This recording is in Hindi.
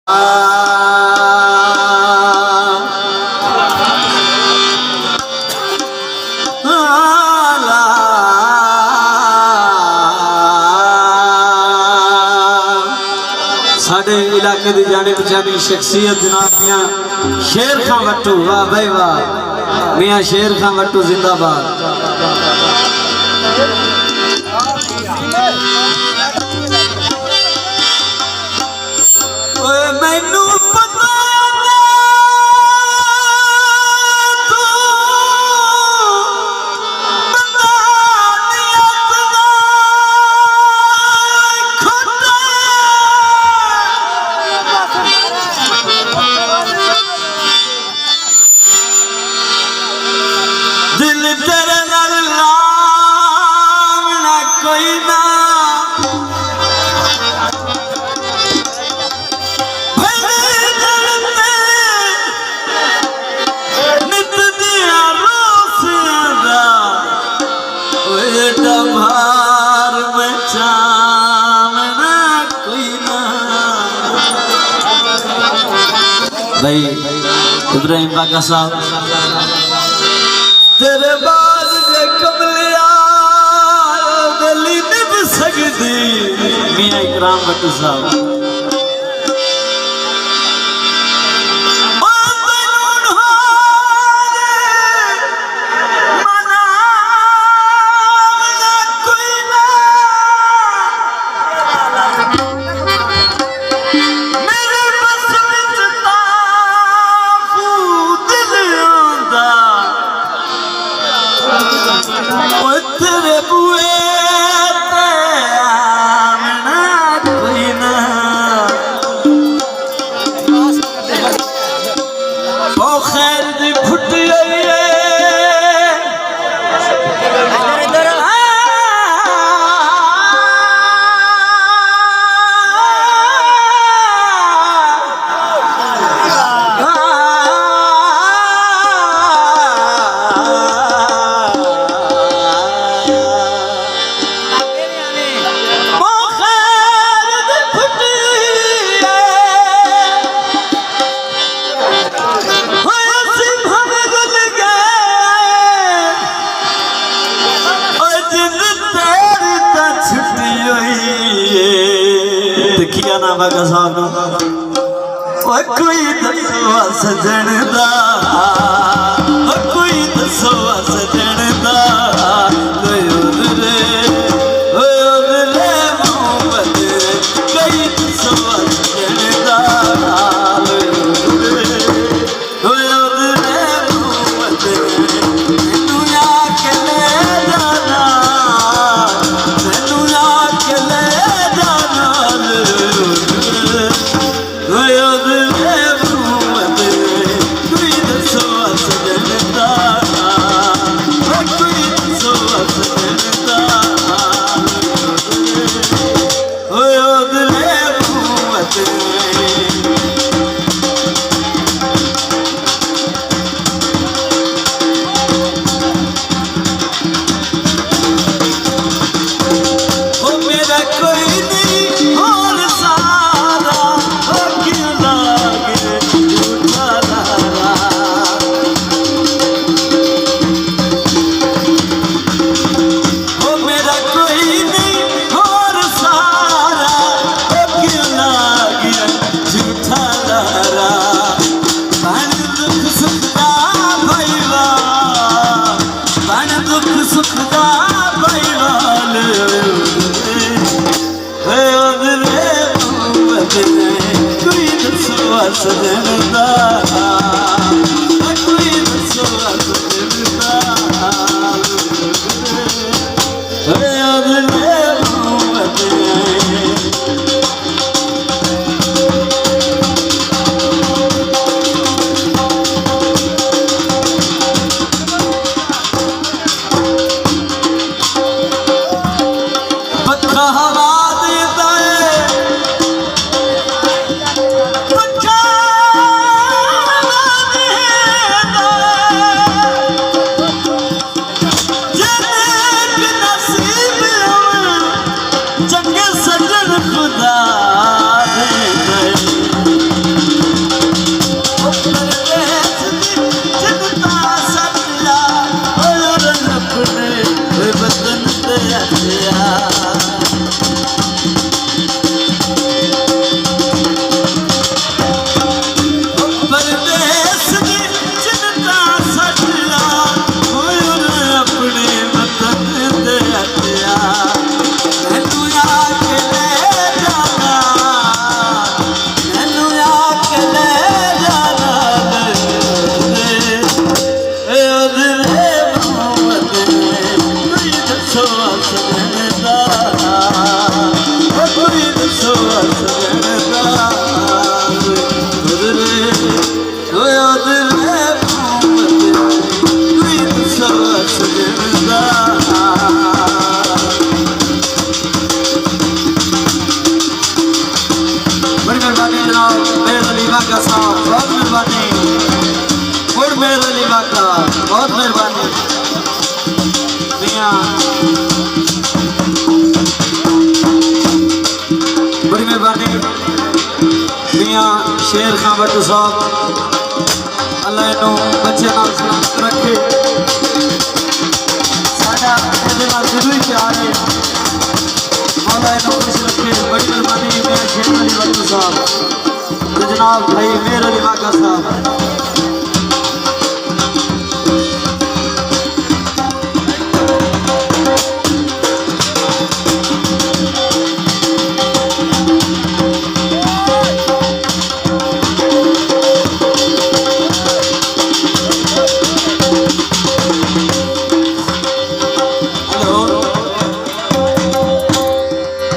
साडे इलाके की जाने पहचानी शख्सियत जनाब मियां शेर खां वट्टू, वाह भाई वाह, मियां शेर खां वट्टू जिंदाबाद। मैनू पता दिल तेरे नाल लावना कोई ना, नित दिया रोसियां दा भार में चावना कोई ना। भाई इब्राहिम बाका साहब तेरे बाद जे कमलिया दिली निभ सकती, मियां इकराम भट्टू साहब तेरे बुए ते आमना कोई ना, ओ खैर दी फुटी आई है किया ना बाका साहब कोई दसो सजन दा, कोई दसो सजन दा, उधरे मोहब्बत कोई दसो सजन दा, उधरे मोहब्बत मैनू आके ले जाना, मैनू आके ले जाना, कोई दसो सजन दा, कोई दसो सजन दा, उधरे मोहब्बत सजन दा, कोई दसो सजन दा, उधरे मोहब्बत पक्का हवा देता है, पक्का वाका साहब बहुत मेहरबानी। और मेहर अली वाका बहुत मेहरबानी। मियां बड़ी मेहरबानी। मियां शेर खां भट्टू साहब अल्लाह इनू बच्चे नाल सलामत रखे। साडा इहदे नाल दिल ही प्यार है। मौला इनू खुश रखे। बड़ी मेहरबानी मियां शेर अली भट्टू साहब, जनाब भाई मेहर अली वाका साहब।